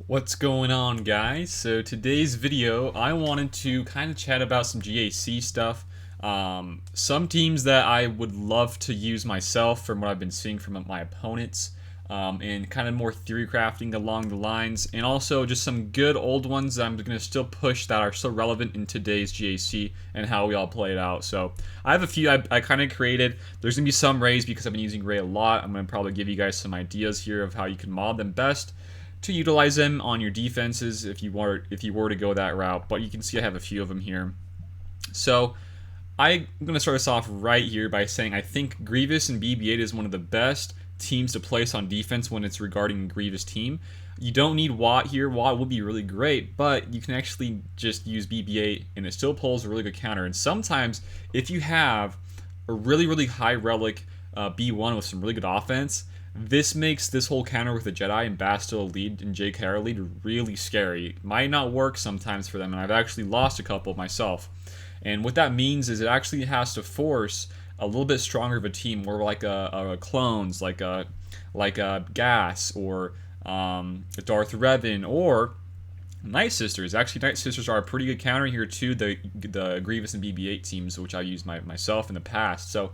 What's going on, guys? So today's video, I wanted to kind of chat about some GAC stuff. Some teams that I would love to use myself from what I've been seeing from my opponents, and kind of more theory crafting along the lines, and also just some good old ones that I'm going to still push that are still relevant in today's GAC and how we all play it out. So I have a few I kind of created. There's going to be some rays because I've been using ray a lot. I'm going to probably give you guys some ideas here of how you can mod them best to utilize them on your defenses if you were to go that route. But you can see I have a few of them here. So I'm going to start us off right here by saying I think Grievous and BB-8 is one of the best teams to place on defense when it's regarding a Grievous team. You don't need Watt here. Watt will be really great, but you can actually just use BB-8 and it still pulls a really good counter. And sometimes if you have a really high relic B1 with some really good offense, this makes this whole counter with the Jedi and Bastille lead and JKR lead really scary. It might not work sometimes for them, and I've actually lost a couple myself. And what that means is it actually has to force a little bit stronger of a team, more like a clones, like a Gas or Darth Revan or Night Sisters. Actually, Night Sisters are a pretty good counter here too. The Grievous and BB-8 teams, which I used myself in the past. So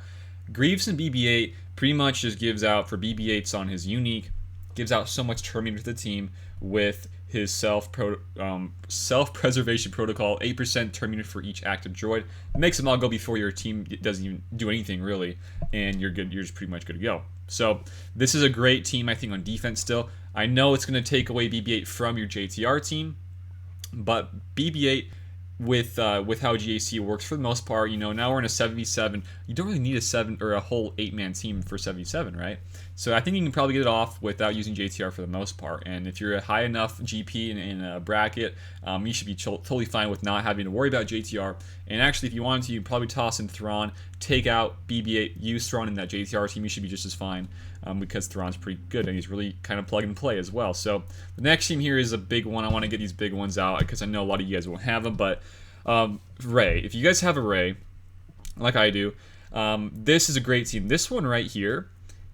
Grievous and BB-8 pretty much just gives out, for BB-8's on his unique, gives out so much Terminator to the team with his self-preservation protocol, 8% Terminator for each active droid. It makes them all go before your team doesn't even do anything really, and you're good. You're just pretty much good to go. So this is a great team, I think, on defense still. I know it's going to take away BB-8 from your JTR team, but BB-8, with how GAC works for the most part, now we're in a 7v7. You don't really need a whole 8-man team for 7v7, right? So I think you can probably get it off without using JTR for the most part. And if you're a high enough GP in a bracket, you should be totally fine with not having to worry about JTR. And actually, if you wanted to, you'd probably toss in Thrawn, take out BB-8, use Thrawn in that JTR team. You should be just as fine, because Thrawn's pretty good and he's really kind of plug and play as well. So the next team here is a big one. I want to get these big ones out because I know a lot of you guys won't have them, but Ray. If you guys have a Ray, like I do, this is a great team. This one right here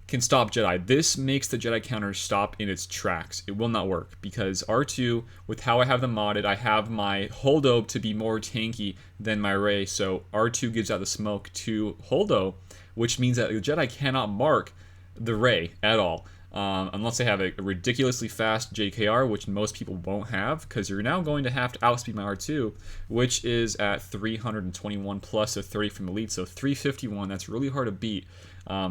can stop Jedi. This makes the Jedi counter stop in its tracks. It will not work because R2, with how I have them modded, I have my Holdo to be more tanky than my Ray, so R2 gives out the smoke to Holdo, which means that the Jedi cannot mark the Ray at all. Unless they have a ridiculously fast JKR, which most people won't have, because you're now going to have to outspeed my R2, which is at 321 plus a 30 from Elite, so 351. That's really hard to beat.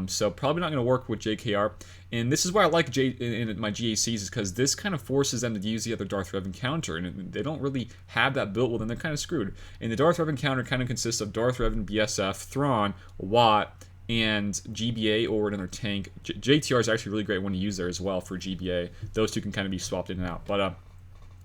So probably not going to work with JKR. And this is why I like in my GACs, is because this kind of forces them to use the other Darth Revan counter, and they don't really have that built. Well, then they're kind of screwed. And the Darth Revan counter kind of consists of Darth Revan, BSF, Thrawn, Watt, and GBA or another tank. JTR is actually a really great one to use there as well for GBA. Those two can kind of be swapped in and out. But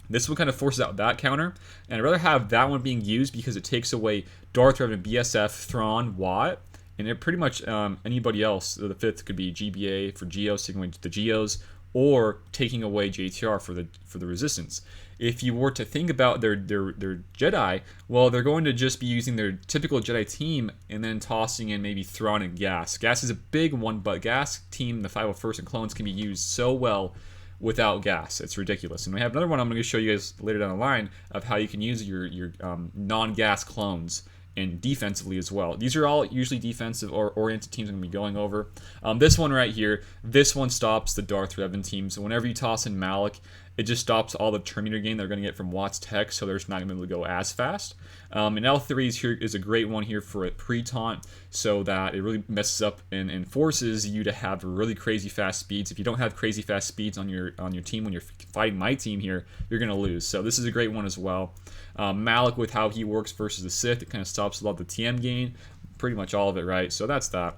this one kind of forces out that counter, and I'd rather have that one being used because it takes away Darth Revan, BSF, Thrawn, Watt, and it pretty much anybody else. The fifth could be GBA for Geo, signaling the Geos, or taking away JTR for the Resistance. If you were to think about their Jedi, well, they're going to just be using their typical Jedi team and then tossing in maybe Thrawn and Gas. Gas is a big one, but Gas team, the 501st and clones, can be used so well without Gas. It's ridiculous. And we have another one I'm going to show you guys later down the line of how you can use your non-Gas clones and defensively as well. These are all usually defensive or oriented teams I'm going to be going over. This one right here, this one stops the Darth Revan team. So whenever you toss in Malik, it just stops all the Terminator gain they're going to get from Watt's tech, so they're just not going to be able to go as fast. And L3 is a great one here for a pre-taunt, so that it really messes up and forces you to have really crazy fast speeds. If you don't have crazy fast speeds on your team when you're fighting my team here, you're going to lose. So this is a great one as well. Malik, with how he works versus the Sith, it kind of stops a lot of the TM gain, pretty much all of it, right? So that's that.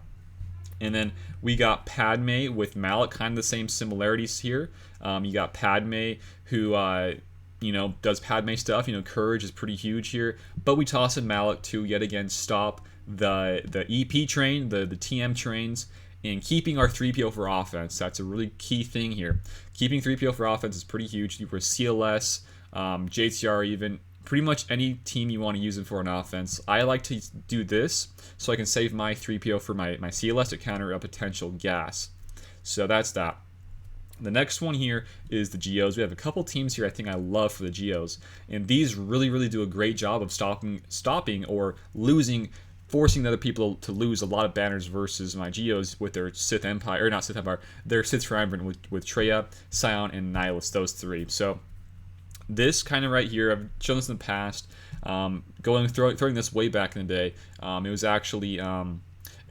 And then we got Padme with Malik, kind of the same similarities here. You got Padme who, does Padme stuff. Courage is pretty huge here. But we toss in Malik to yet again stop the EP train, the TM trains, and keeping our 3PO for offense. That's a really key thing here. Keeping 3PO for offense is pretty huge. You were CLS, JTR even. Pretty much any team you want to use it for an offense. I like to do this so I can save my 3PO for my CLS to counter a potential Gas. So that's that. The next one here is the Geos. We have a couple teams here I think I love for the Geos, and these really do a great job of stopping or losing, forcing the other people to lose a lot of banners versus my Geos with their Sith Empire, or not Sith Empire, their Sith Triumvirate with Traya, Scion, and Nihilus, those three. So this kind of right here, I've shown this in the past. Throwing this way back in the day, it was actually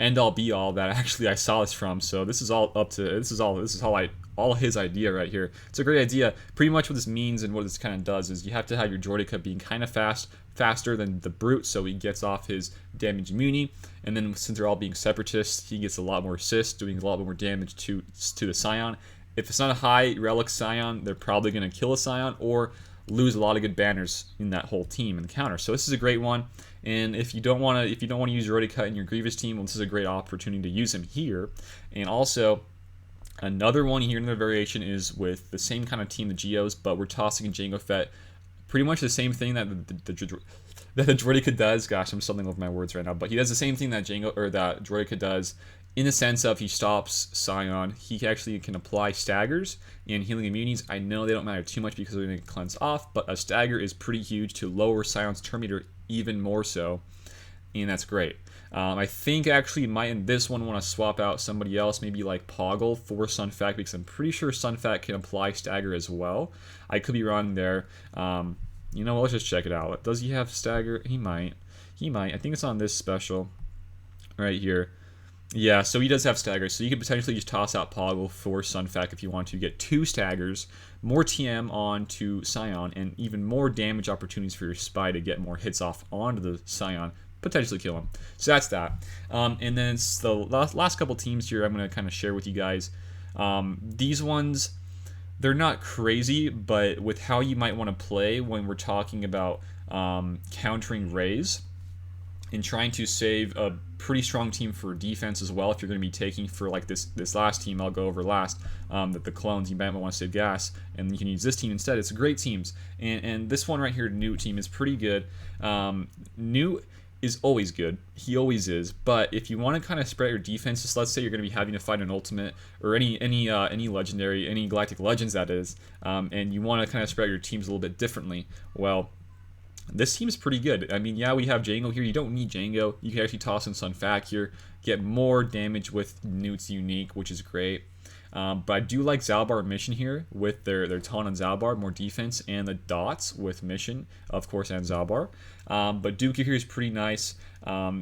end all be all that actually I saw this from. So this is all all his idea right here. It's a great idea. Pretty much what this means and what this kind of does is you have to have your Droideka being kind of faster than the Brute, so he gets off his damage immunity, and then since they're all being separatists, he gets a lot more assists, doing a lot more damage to the Scion. If it's not a high relic Scion, they're probably going to kill a Scion or lose a lot of good banners in that whole team in the counter. So this is a great one. And if you don't want to use Droideka in your Grievous team, well, this is a great opportunity to use him here. And also another one here, another variation is with the same kind of team, the Geos, but we're tossing in Jango Fett. Pretty much the same thing that the Droideka does. Gosh, I'm stumbling over my words right now, but he does the same thing that that Droideka does, in the sense of he stops Scion. He actually can apply staggers and healing immunities. I know they don't matter too much because they're going to cleanse off, but a stagger is pretty huge to lower Scion's turn meter even more so, and that's great. I think actually you might in this one want to swap out somebody else, maybe like Poggle for Sun Fac, because I'm pretty sure Sun Fac can apply stagger as well. I could be wrong there. You know what, let's just check it out. Does he have stagger? He might. I think it's on this special right here. Yeah, so he does have stagger, so you could potentially just toss out Poggle for Sun Fac if you want to get 2 staggers, more TM onto Scion, and even more damage opportunities for your spy to get more hits off onto the Scion, potentially kill him. So that's that. And then it's the last couple teams here I'm going to kind of share with you guys. These ones, they're not crazy, but with how you might want to play when we're talking about countering Rays and trying to save a pretty strong team for defense as well. If you're going to be taking for like this last team I'll go over last, that the clones, you might want to save gas, and you can use this team instead. It's great teams, and this one right here, Newt team, is pretty good. Newt is always good. He always is. But if you want to kind of spread your defenses, let's say you're going to be having to fight an ultimate or any legendary, any galactic legends that is, and you want to kind of spread your teams a little bit differently, well, this team is pretty good. I mean, yeah, we have Jango here. You don't need Jango. You can actually toss in Sun Fac here, get more damage with Newt's unique, which is great. But I do like Zalbar Mission here with their Ton on Zalbar, more defense, and the Dots with Mission, of course, and Zalbar. But Dooku here is pretty nice.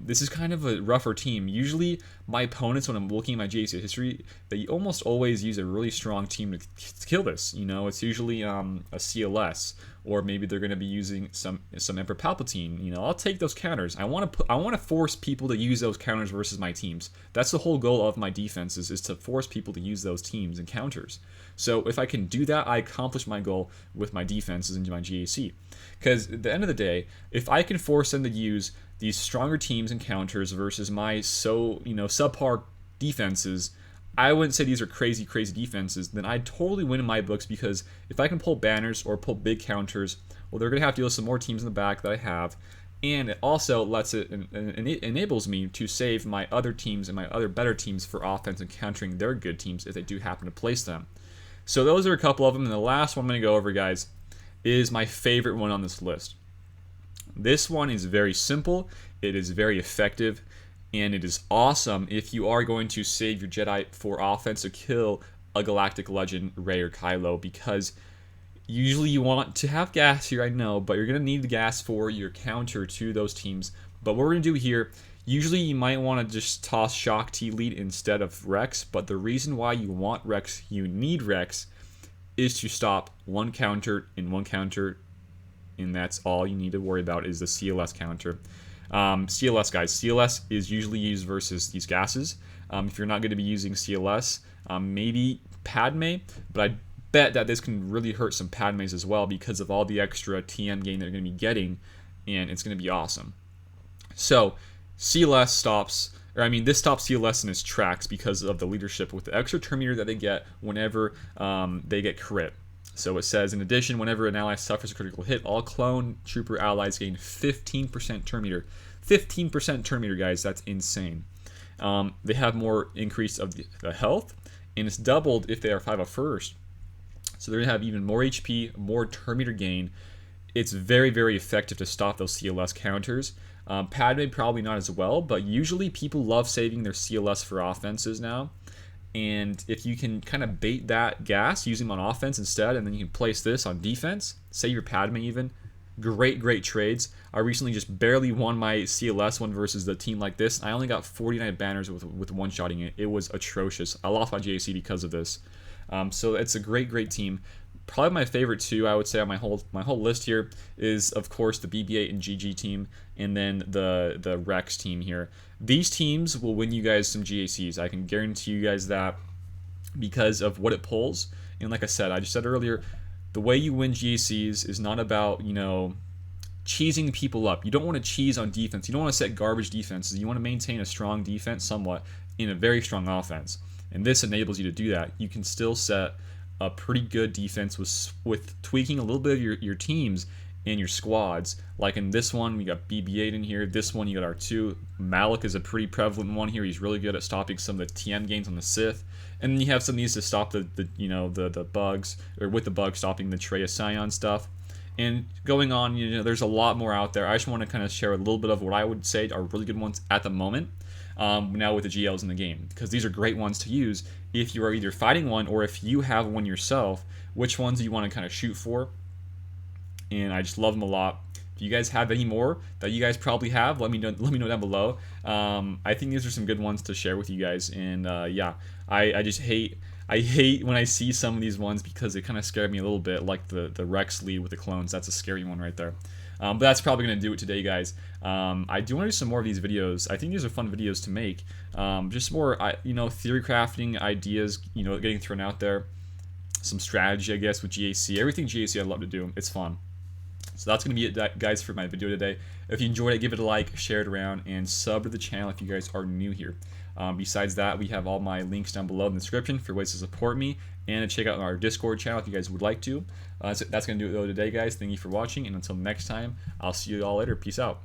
This is kind of a rougher team. Usually, my opponents, when I'm looking at my GAC history, they almost always use a really strong team to kill this. You know, it's usually a CLS, or maybe they're going to be using some Emperor Palpatine. You know, I'll take those counters. I want to force people to use those counters versus my teams. That's the whole goal of my defenses, is to force people to use those teams and counters. So if I can do that, I accomplish my goal with my defenses and my GAC. Because at the end of the day, if I can force them to use these stronger teams and counters versus my subpar defenses, I wouldn't say these are crazy defenses, then I'd totally win in my books, because if I can pull banners or pull big counters, well, they're going to have to deal with some more teams in the back that I have, and it also enables me to save my other teams and my other better teams for offense and countering their good teams if they do happen to place them. So those are a couple of them, and the last one I'm going to go over, guys, is my favorite one on this list. This one is very simple, it is very effective, and it is awesome if you are going to save your Jedi for offense to kill a galactic legend, Rey or Kylo, because usually you want to have gas here, I know, but you're going to need the gas for your counter to those teams. But what we're going to do here, usually you might want to just toss Shock T Lead instead of Rex, but the reason why you want Rex, you need Rex, is to stop one counter, and that's all you need to worry about is the CLS counter. CLS, guys, CLS is usually used versus these gases. If you're not going to be using CLS, maybe Padme, but I bet that this can really hurt some Padmes as well because of all the extra TM gain they're going to be getting, and it's going to be awesome. So CLS stops, this stops CLS in its tracks because of the leadership with the extra turn meter that they get whenever they get crit. So it says, in addition, whenever an ally suffers a critical hit, all clone trooper allies gain 15% turn meter. 15% turn meter, guys, that's insane. They have more increase of the health, and it's doubled if they are 5 up first. So they're going to have even more HP, more turn meter gain. It's very, very effective to stop those CLS counters. Padme probably not as well, but usually people love saving their CLS for offenses now. And if you can kind of bait that gas, use him on offense instead, and then you can place this on defense, save your Padme even. Great, great trades. I recently just barely won my CLS one versus the team like this. I only got 49 banners with one-shotting it. It was atrocious. I lost my GAC because of this. So it's a great, great team. Probably my favorite two, I would say, on my whole list here is, of course, the BB-8 and GG team, and then the Rex team here. These teams will win you guys some GACs. I can guarantee you guys that because of what it pulls. And like I just said earlier, the way you win GACs is not about, you know, cheesing people up. You don't want to cheese on defense. You don't want to set garbage defenses. You want to maintain a strong defense somewhat in a very strong offense. And this enables you to do that. You can still set a pretty good defense with tweaking a little bit of your teams and your squads. Like in this one, we got BB-8 in here. This one, you got R2. Malik is a pretty prevalent one here. He's really good at stopping some of the TM games on the Sith. And then you have some of these to stop the bugs, or with the bugs stopping the Trey Scion stuff. And going on, you know, there's a lot more out there. I just want to kind of share a little bit of what I would say are really good ones at the moment. Now with the GLs in the game, because these are great ones to use if you are either fighting one or if you have one yourself. Which ones do you want to kind of shoot for? And I just love them a lot. If you guys have any more that you guys probably have, let me know down below. I think these are some good ones to share with you guys. And yeah, I just hate when I see some of these ones because they kind of scare me a little bit, like the Rex lead with the clones. That's a scary one right there. But that's probably going to do it today, guys. I do want to do some more of these videos. I think these are fun videos to make. Just more, theory crafting ideas, getting thrown out there. Some strategy, I guess, with GAC. Everything GAC I'd love to do. It's fun. So that's going to be it, guys, for my video today. If you enjoyed it, give it a like, share it around, and sub to the channel if you guys are new here. Besides that, we have all my links down below in the description for ways to support me and to check out our Discord channel if you guys would like to. So that's going to do it though today, guys. Thank you for watching, and until next time, I'll see you all later. Peace out.